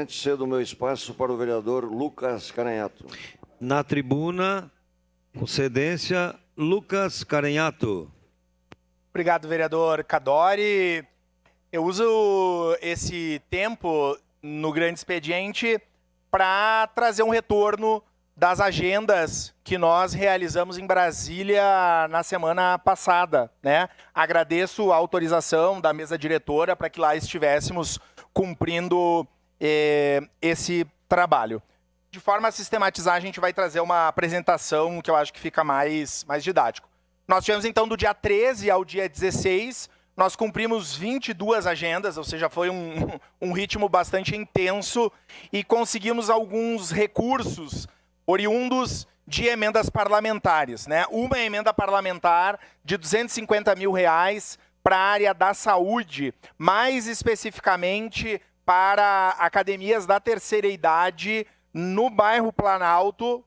Cedo o meu espaço para o vereador Lucas Caranhato. Na tribuna, com cedência, Lucas Caranhato. Obrigado, vereador Cadori. Eu uso esse tempo no grande expediente para trazer um retorno das agendas que nós realizamos em Brasília na semana passada, né? Agradeço a autorização da mesa diretora para que lá estivéssemos cumprindo esse trabalho. De forma a sistematizar, a gente vai trazer uma apresentação que eu acho que fica mais didático. Nós tivemos, então, do dia 13 ao dia 16, nós cumprimos 22 agendas, ou seja, foi um ritmo bastante intenso e conseguimos alguns recursos oriundos de emendas parlamentares, né? Uma emenda parlamentar de R$250 mil para a área da saúde, mais especificamente para academias da terceira idade no bairro Planalto,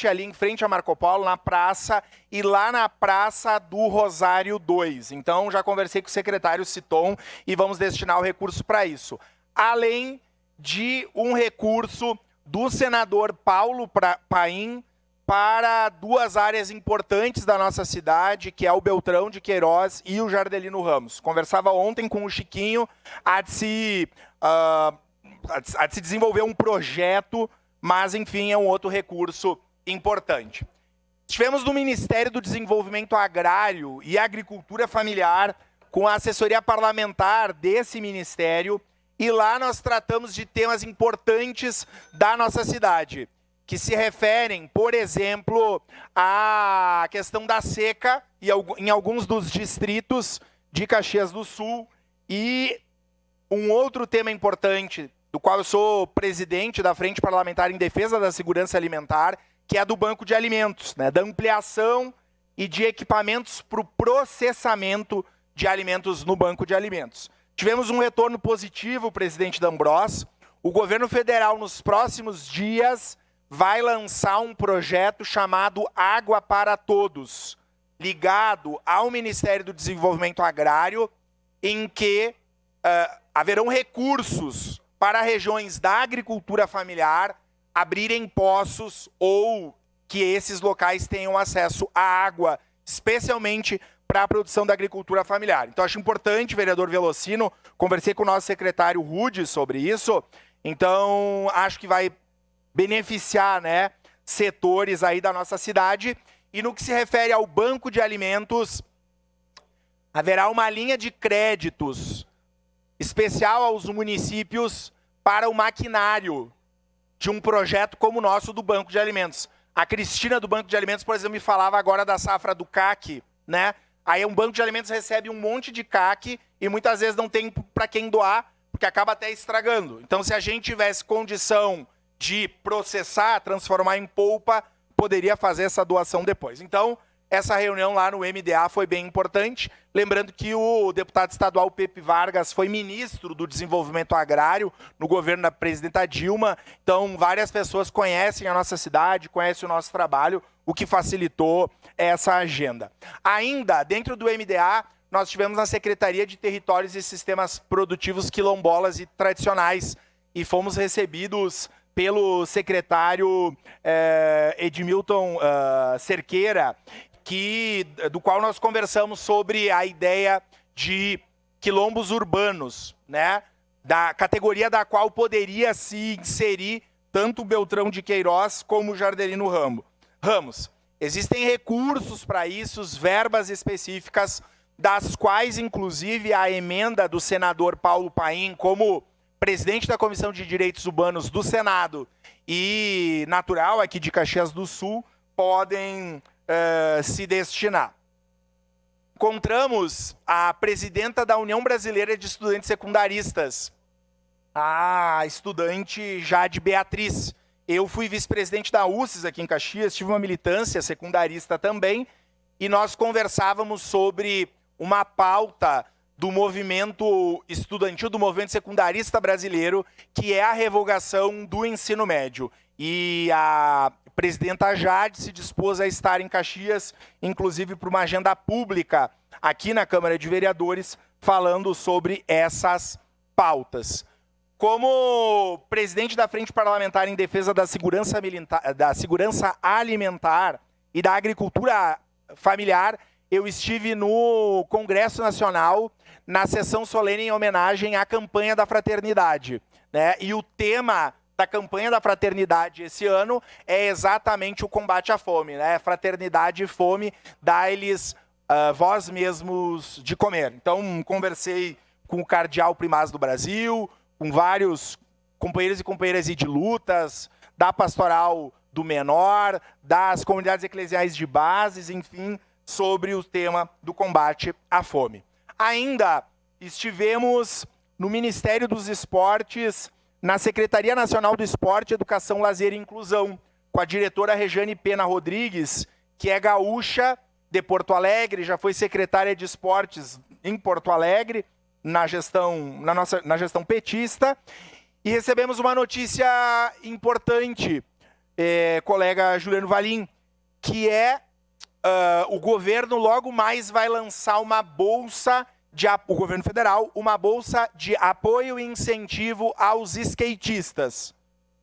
ali em frente a Marco Polo, na praça, e lá na Praça do Rosário 2. Então, já conversei com o secretário Citon e vamos destinar o recurso para isso. Além de um recurso do senador Paulo Paim para duas áreas importantes da nossa cidade, que é o Beltrão de Queiroz e o Jardelino Ramos. Conversava ontem com o Chiquinho, há de se desenvolver um projeto, mas, enfim, é um outro recurso importante. Tivemos no Ministério do Desenvolvimento Agrário e Agricultura Familiar, com a assessoria parlamentar desse ministério, e lá nós tratamos de temas importantes da nossa cidade, que se referem, por exemplo, à questão da seca em alguns dos distritos de Caxias do Sul, e um outro tema importante, do qual eu sou presidente da Frente Parlamentar em Defesa da Segurança Alimentar, que é do Banco de Alimentos, né, da ampliação e de equipamentos para o processamento de alimentos no Banco de Alimentos. Tivemos um retorno positivo, presidente D'Ambrós. O governo federal, nos próximos dias, vai lançar um projeto chamado Água para Todos, ligado ao Ministério do Desenvolvimento Agrário, em que haverão recursos para regiões da agricultura familiar abrirem poços ou que esses locais tenham acesso à água, especialmente para a produção da agricultura familiar. Então, acho importante, vereador Velocino, conversei com o nosso secretário Rude sobre isso, então acho que vai beneficiar, né, setores aí da nossa cidade. E no que se refere ao banco de alimentos, haverá uma linha de créditos especial aos municípios para o maquinário de um projeto como o nosso do Banco de Alimentos. A Cristina do Banco de Alimentos, por exemplo, me falava agora da safra do CAC, né? Aí um banco de alimentos recebe um monte de CAC e muitas vezes não tem para quem doar, porque acaba até estragando. Então, se a gente tivesse condição de processar, transformar em polpa, poderia fazer essa doação depois. Então, essa reunião lá no MDA foi bem importante. Lembrando que o deputado estadual Pepe Vargas foi ministro do Desenvolvimento Agrário no governo da presidenta Dilma. Então, várias pessoas conhecem a nossa cidade, conhecem o nosso trabalho, o que facilitou essa agenda. Ainda, dentro do MDA, nós tivemos na Secretaria de Territórios e Sistemas Produtivos Quilombolas e Tradicionais e fomos recebidos pelo secretário Edmilton Cerqueira, do qual nós conversamos sobre a ideia de quilombos urbanos, né? Da categoria da qual poderia se inserir tanto o Beltrão de Queiroz como o Jardelino Ramos. Existem recursos para isso, verbas específicas, das quais, inclusive, a emenda do senador Paulo Paim, como presidente da Comissão de Direitos Humanos do Senado e natural aqui de Caxias do Sul, podem se destinar. Encontramos a presidenta da União Brasileira de Estudantes Secundaristas, a estudante Jade Beatriz. Eu fui vice-presidente da UCES aqui em Caxias, tive uma militância secundarista também, e nós conversávamos sobre uma pauta do movimento estudantil, do movimento secundarista brasileiro, que é a revogação do ensino médio. E a presidenta Jade se dispôs a estar em Caxias, inclusive para uma agenda pública aqui na Câmara de Vereadores, falando sobre essas pautas. como presidente da Frente Parlamentar em Defesa da Segurança Alimentar e da Agricultura Familiar, eu estive no Congresso Nacional, na sessão solene em homenagem à campanha da fraternidade, né? E o tema da campanha da fraternidade esse ano é exatamente o combate à fome, né? Fraternidade e fome, dá-lhes vós mesmos de comer. Então, conversei com o cardeal primaz do Brasil, com vários companheiros e companheiras de lutas, da pastoral do menor, das comunidades eclesiais de bases, enfim, sobre o tema do combate à fome. Ainda estivemos no Ministério dos Esportes, na Secretaria Nacional do Esporte, Educação, Lazer e Inclusão, com a diretora Rejane Pena Rodrigues, que é gaúcha de Porto Alegre, já foi secretária de esportes em Porto Alegre, na gestão petista, e recebemos uma notícia importante, colega Juliano Valim, que é o governo logo mais vai lançar uma bolsa, o governo federal, uma bolsa de apoio e incentivo aos skatistas.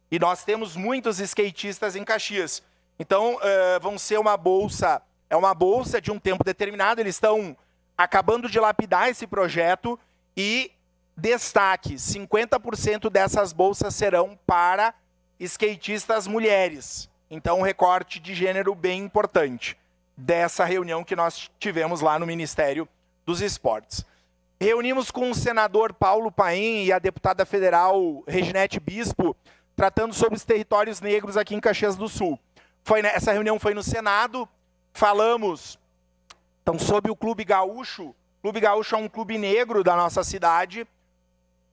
E nós temos muitos skatistas em Caxias. Então, vão ser uma bolsa, é uma bolsa de um tempo determinado, eles estão acabando de lapidar esse projeto e, destaque, 50% dessas bolsas serão para skatistas mulheres. Então, um recorte de gênero bem importante dessa reunião que nós tivemos lá no Ministério dos Esportes. Reunimos com o senador Paulo Paim e a deputada federal Reginete Bispo, tratando sobre os territórios negros aqui em Caxias do Sul. Essa reunião foi no Senado, falamos então, sobre o Clube Gaúcho. O Clube Gaúcho é um clube negro da nossa cidade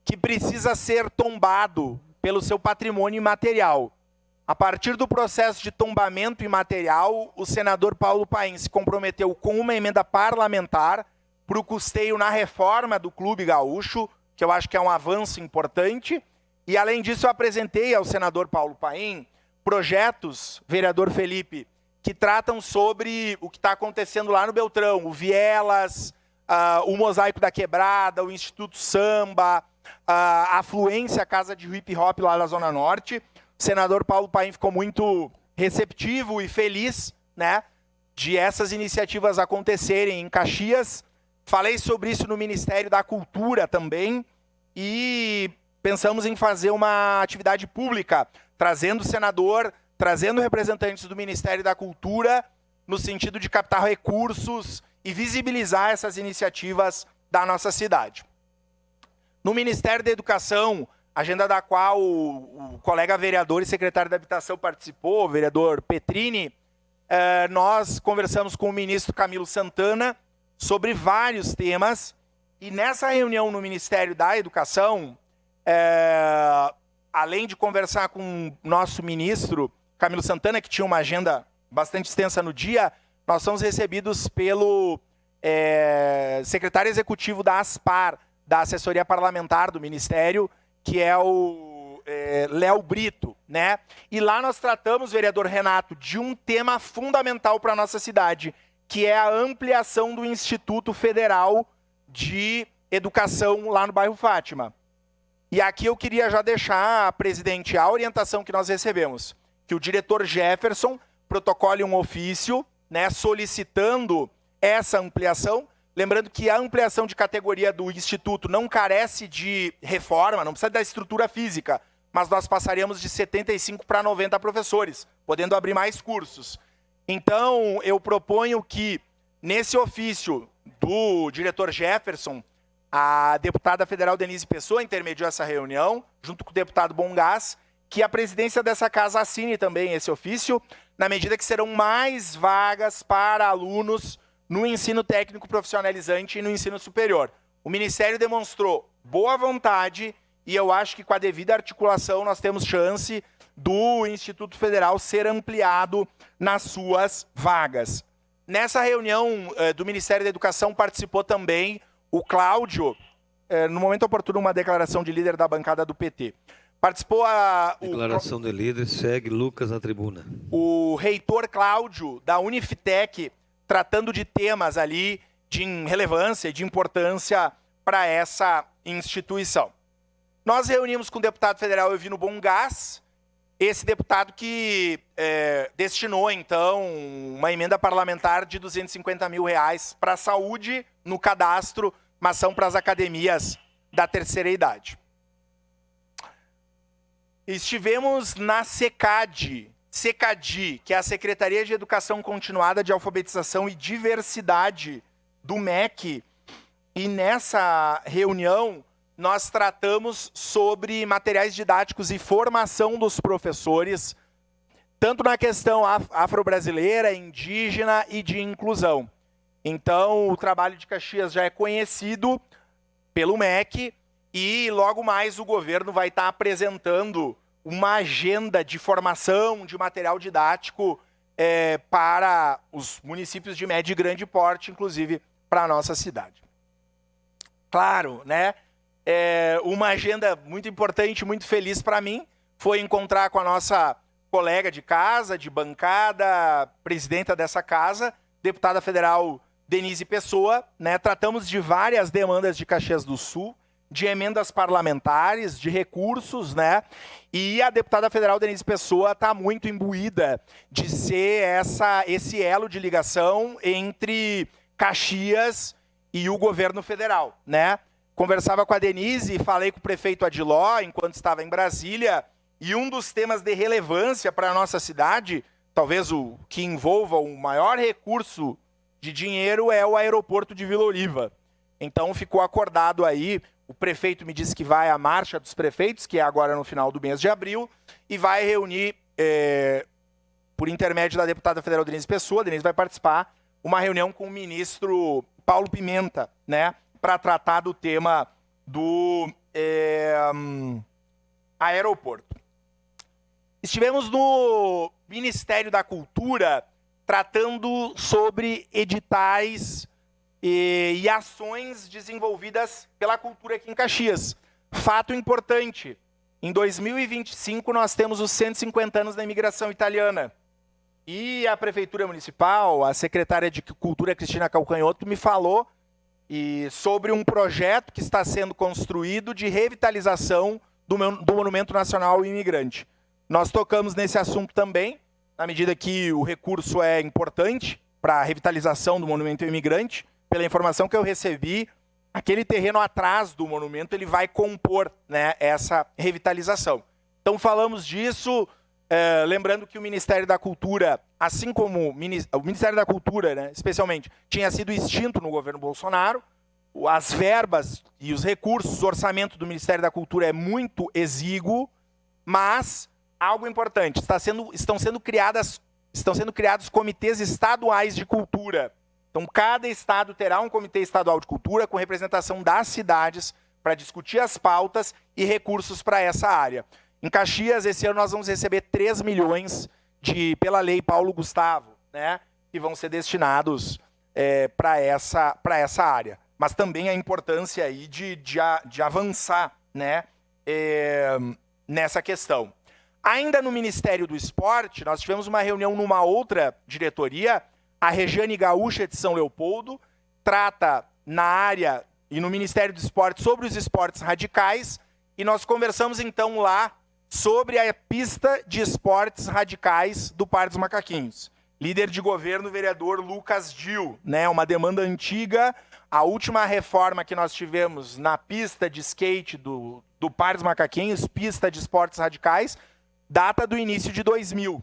que precisa ser tombado pelo seu patrimônio imaterial. A partir do processo de tombamento imaterial, o senador Paulo Paim se comprometeu com uma emenda parlamentar para o custeio na reforma do Clube Gaúcho, que eu acho que é um avanço importante. E, além disso, eu apresentei ao senador Paulo Paim projetos, vereador Felipe, que tratam sobre o que está acontecendo lá no Beltrão, o Vielas, o Mosaico da Quebrada, o Instituto Samba, a Afluência, a Casa de Hip Hop lá na Zona Norte. O senador Paulo Paim ficou muito receptivo e feliz, né, de essas iniciativas acontecerem em Caxias. Falei sobre isso no Ministério da Cultura também e pensamos em fazer uma atividade pública, trazendo o senador, trazendo representantes do Ministério da Cultura, no sentido de captar recursos e visibilizar essas iniciativas da nossa cidade. No Ministério da Educação, agenda da qual o colega vereador e secretário da Habitação participou, o vereador Petrini, nós conversamos com o ministro Camilo Santana sobre vários temas, e nessa reunião no Ministério da Educação, além de conversar com o nosso ministro Camilo Santana, que tinha uma agenda bastante extensa no dia, nós somos recebidos pelo secretário executivo da ASPAR, da Assessoria Parlamentar do Ministério, que é o Léo Brito, né? E lá nós tratamos, vereador Renato, de um tema fundamental para a nossa cidade, que é a ampliação do Instituto Federal de Educação lá no bairro Fátima. E aqui eu queria já deixar, presidente, a orientação que nós recebemos, que o diretor Jefferson protocole um ofício, né, solicitando essa ampliação. Lembrando que a ampliação de categoria do Instituto não carece de reforma, não precisa da estrutura física, mas nós passaríamos de 75 para 90 professores, podendo abrir mais cursos. Então, eu proponho que, nesse ofício do diretor Jefferson, a deputada federal Denise Pessoa intermediou essa reunião, junto com o deputado Bongás, que a presidência dessa casa assine também esse ofício, na medida que serão mais vagas para alunos no ensino técnico profissionalizante e no ensino superior. O Ministério demonstrou boa vontade e eu acho que com a devida articulação nós temos chance do Instituto Federal ser ampliado nas suas vagas. Nessa reunião do Ministério da Educação participou também o Cláudio, no momento oportuno, uma declaração de líder da bancada do PT. Participou Declaração de líder, segue Lucas na tribuna. O reitor Cláudio, da Unifitec, tratando de temas ali de relevância e de importância para essa instituição. Nós reunimos com o deputado federal Elvino Bongás, esse deputado que destinou, então, uma emenda parlamentar de R$250 mil para a saúde no cadastro, uma ação para as academias da terceira idade. Estivemos na SECAD, que é a Secretaria de Educação Continuada de Alfabetização e Diversidade do MEC, e nessa reunião nós tratamos sobre materiais didáticos e formação dos professores, tanto na questão afro-brasileira, indígena e de inclusão. Então, o trabalho de Caxias já é conhecido pelo MEC e logo mais o governo vai estar apresentando uma agenda de formação de material didático para os municípios de médio e grande porte, inclusive para a nossa cidade. Claro, né? Uma agenda muito importante, muito feliz para mim, foi encontrar com a nossa colega de casa, de bancada, presidenta dessa casa, deputada federal Denise Pessoa, né? Tratamos de várias demandas de Caxias do Sul, de emendas parlamentares, de recursos, né? E a deputada federal Denise Pessoa está muito imbuída de ser esse elo de ligação entre Caxias e o governo federal, né? Conversava com a Denise e falei com o prefeito Adiló, enquanto estava em Brasília, e um dos temas de relevância para a nossa cidade, talvez o que envolva o maior recurso de dinheiro, é o aeroporto de Vila Oliva. Então ficou acordado aí, o prefeito me disse que vai à marcha dos prefeitos, que é agora no final do mês de abril, e vai reunir, por intermédio da deputada federal Denise Pessoa, a Denise vai participar, uma reunião com o ministro Paulo Pimenta, né, para tratar do tema do aeroporto. Estivemos no Ministério da Cultura tratando sobre editais e ações desenvolvidas pela cultura aqui em Caxias. Fato importante, em 2025 nós temos os 150 anos da imigração italiana. E a Prefeitura Municipal, a secretária de Cultura, Cristina Calcanhoto, me falou sobre um projeto que está sendo construído de revitalização do Monumento Nacional ao Imigrante. Nós tocamos nesse assunto também, na medida que o recurso é importante para a revitalização do Monumento ao Imigrante. Pela informação que eu recebi, aquele terreno atrás do monumento ele vai compor, né, essa revitalização. Então falamos disso, lembrando que o Ministério da Cultura, assim como o Ministério da Cultura, né, especialmente, tinha sido extinto no governo Bolsonaro, as verbas e os recursos, o orçamento do Ministério da Cultura é muito exíguo, mas algo importante, estão sendo criados comitês estaduais de cultura. Então, cada estado terá um comitê estadual de cultura com representação das cidades para discutir as pautas e recursos para essa área. Em Caxias, esse ano, nós vamos receber 3 milhões pela lei Paulo Gustavo, né, que vão ser destinados para essa área. Mas também a importância aí de avançar, né, nessa questão. Ainda no Ministério do Esporte, nós tivemos uma reunião numa outra diretoria. A Regiane Gaúcha de São Leopoldo trata na área e no Ministério do Esporte sobre os esportes radicais, e nós conversamos então lá sobre a pista de esportes radicais do Parque dos Macaquinhos. Líder de governo, o vereador Lucas Gil, né, uma demanda antiga. A última reforma que nós tivemos na pista de skate do Parque dos Macaquinhos, pista de esportes radicais, data do início de 2000,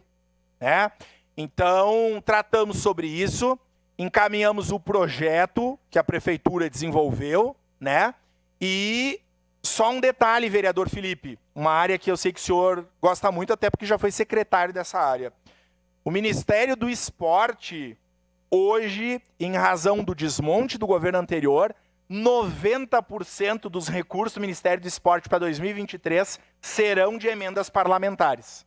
né? Então, tratamos sobre isso, encaminhamos o projeto que a Prefeitura desenvolveu, né? E só um detalhe, vereador Felipe, uma área que eu sei que o senhor gosta muito, até porque já foi secretário dessa área. O Ministério do Esporte, hoje, em razão do desmonte do governo anterior, 90% dos recursos do Ministério do Esporte para 2023 serão de emendas parlamentares.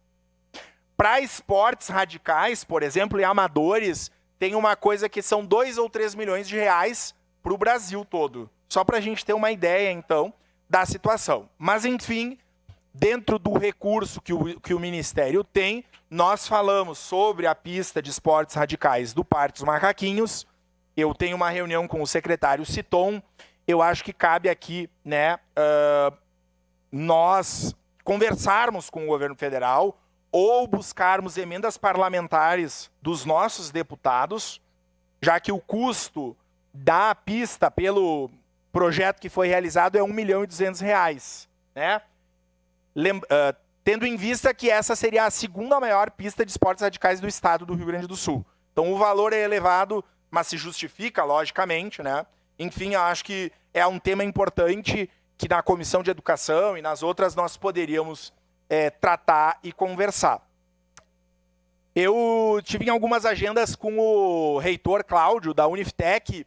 Para esportes radicais, por exemplo, e amadores, tem uma coisa que são 2 ou 3 milhões de reais para o Brasil todo. Só para a gente ter uma ideia, então, da situação. Mas, enfim, dentro do recurso que o Ministério tem, nós falamos sobre a pista de esportes radicais do Parque dos Macaquinhos. Eu tenho uma reunião com o secretário Citon. Eu acho que cabe aqui, né, nós conversarmos com o governo federal ou buscarmos emendas parlamentares dos nossos deputados, já que o custo da pista pelo projeto que foi realizado é R$ 1.200.000, né? Tendo em vista que essa seria a segunda maior pista de esportes radicais do estado do Rio Grande do Sul. Então o valor é elevado, mas se justifica, logicamente, né? Enfim, eu acho que é um tema importante que na Comissão de Educação e nas outras nós poderíamos tratar e conversar. Eu tive em algumas agendas com o reitor Cláudio, da Uniftec,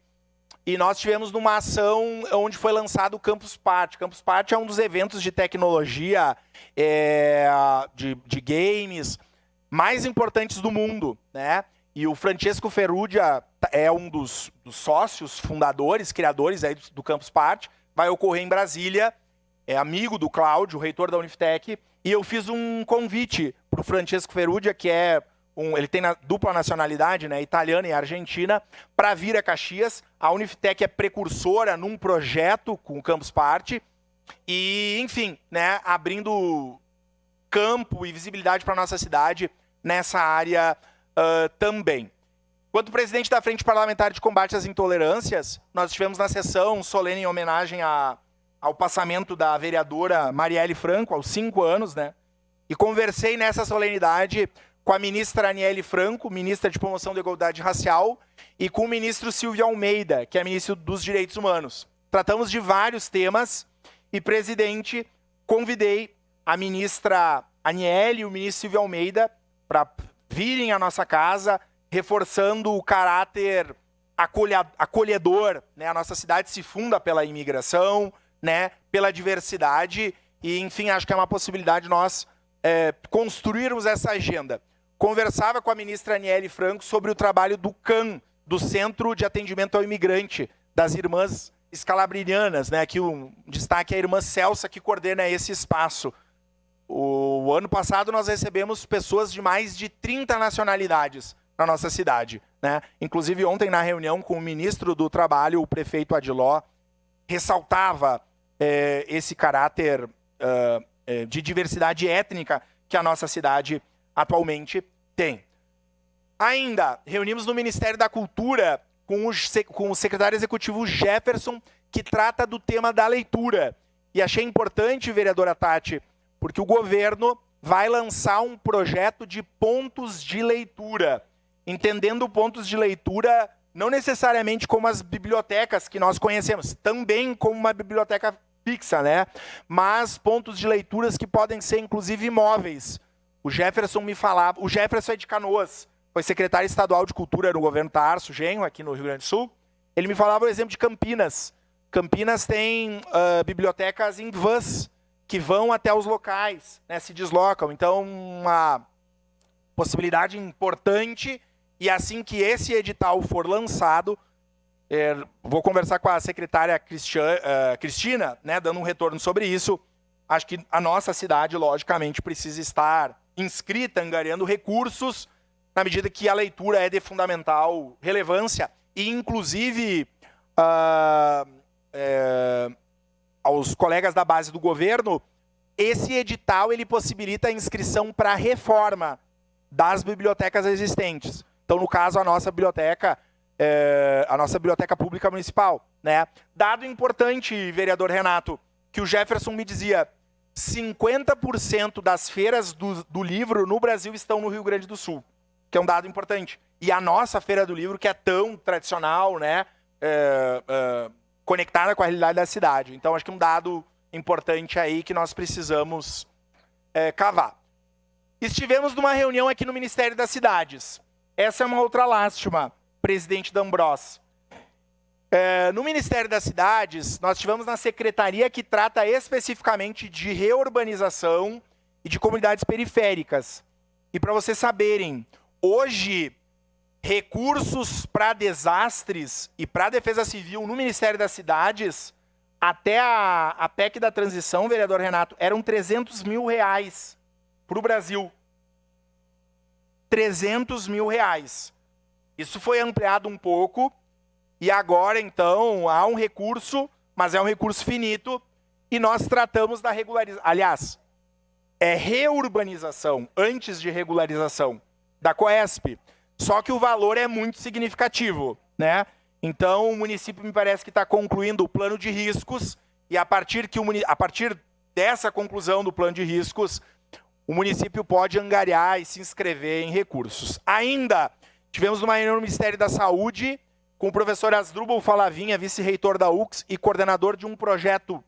e nós tivemos numa ação onde foi lançado o Campus Party. Campus Party é um dos eventos de tecnologia, de games, mais importantes do mundo, né? E o Francesco Ferrugia é um dos sócios, fundadores, criadores aí do Campus Party. Vai ocorrer em Brasília, é amigo do Cláudio, o reitor da Uniftec, e eu fiz um convite para o Francesco Ferrugia, que ele tem dupla nacionalidade, né, italiana e argentina, para vir a Caxias. A Uniftec é precursora num projeto com o Campus Party e, enfim, né, abrindo campo e visibilidade para a nossa cidade nessa área também. Quanto presidente da Frente Parlamentar de Combate às Intolerâncias, nós estivemos na sessão solene em homenagem ao passamento da vereadora Marielle Franco, aos 5 anos, né, e conversei nessa solenidade com a ministra Aniele Franco, ministra de Promoção da Igualdade Racial, e com o ministro Silvio Almeida, que é ministro dos Direitos Humanos. Tratamos de vários temas e, presidente, convidei a ministra Aniele e o ministro Silvio Almeida para virem à nossa casa, reforçando o caráter acolhedor, né? A nossa cidade se funda pela imigração, né? Pela diversidade, e, enfim, acho que é uma possibilidade nós construirmos essa agenda. Conversava com a ministra Aniele Franco sobre o trabalho do CAN, do Centro de Atendimento ao Imigrante, das Irmãs Escalabrinianas, né? Aqui um destaque é a irmã Celsa, que coordena esse espaço. O ano passado nós recebemos pessoas de mais de 30 nacionalidades na nossa cidade, né? Inclusive ontem na reunião com o ministro do Trabalho, o prefeito Adiló, ressaltava esse caráter de diversidade étnica que a nossa cidade atualmente tem. Ainda, reunimos no Ministério da Cultura com o secretário executivo Jefferson, que trata do tema da leitura. E achei importante, vereadora Tati, porque o governo vai lançar um projeto de pontos de leitura, entendendo pontos de leitura não necessariamente como as bibliotecas que nós conhecemos, também como uma biblioteca fixa, né? Mas pontos de leituras que podem ser, inclusive, imóveis. O Jefferson me falava, o Jefferson é de Canoas, foi secretário estadual de Cultura no governo Tarso Genro, aqui no Rio Grande do Sul. Ele me falava o exemplo de Campinas. Campinas tem bibliotecas em vans, que vão até os locais, né, se deslocam. Então, uma possibilidade importante, e assim que esse edital for lançado, vou conversar com a secretária Cristina, né, dando um retorno sobre isso. Acho que a nossa cidade, logicamente, precisa estar inscrita, angariando recursos, na medida que a leitura é de fundamental relevância, e inclusive aos colegas da base do governo, esse edital ele possibilita a inscrição para a reforma das bibliotecas existentes. Então, no caso, a nossa biblioteca pública municipal, né? Dado importante, vereador Renato, que o Jefferson me dizia, 50% das feiras do livro no Brasil estão no Rio Grande do Sul, que é um dado importante. E a nossa Feira do Livro, que é tão tradicional, né, conectada com a realidade da cidade. Então, acho que um dado importante aí que nós precisamos cavar. Estivemos numa reunião aqui no Ministério das Cidades. Essa é uma outra lástima, presidente D'Ambros. No Ministério das Cidades, nós estivemos na secretaria que trata especificamente de reurbanização e de comunidades periféricas. E para vocês saberem, hoje, recursos para desastres e para a defesa civil no Ministério das Cidades, até a PEC da transição, vereador Renato, eram R$300 mil para o Brasil. R$300 mil. Isso foi ampliado um pouco, e agora, então, há um recurso, mas é um recurso finito, e nós tratamos da regularização. Aliás, é reurbanização antes de regularização da Coesp, só que o valor é muito significativo, né? Então, o município me parece que está concluindo o plano de riscos e a partir dessa conclusão do plano de riscos, o município pode angariar e se inscrever em recursos. Ainda tivemos uma reunião no Ministério da Saúde com o professor Asdrubal Falavinha, vice-reitor da UX e coordenador de um projeto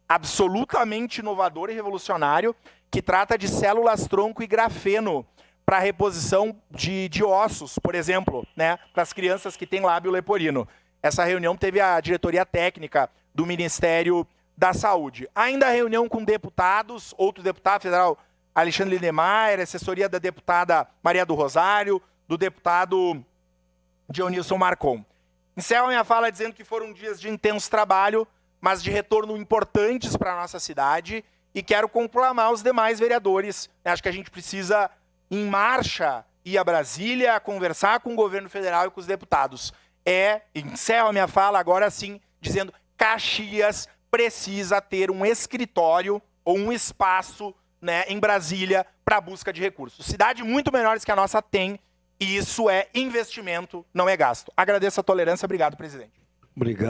absolutamente inovador e revolucionário que trata de células-tronco e grafeno para reposição de ossos, por exemplo, né, para as crianças que têm lábio leporino. Essa reunião teve a diretoria técnica do Ministério da Saúde. Ainda a reunião com deputados, outro deputado federal, Alexandre Lindemeyer, assessoria da deputada Maria do Rosário, do deputado Dionilson Marcon. Encerro minha fala dizendo que foram dias de intenso trabalho, mas de retorno importantes para a nossa cidade, e quero conclamar os demais vereadores. Acho que a gente precisa, em marcha, ir a Brasília, conversar com o governo federal e com os deputados. Encerro a minha fala agora sim, dizendo que Caxias precisa ter um escritório ou um espaço, né, em Brasília para a busca de recursos. Cidades muito menores que a nossa tem, e isso é investimento, não é gasto. Agradeço a tolerância. Obrigado, presidente. Obrigado.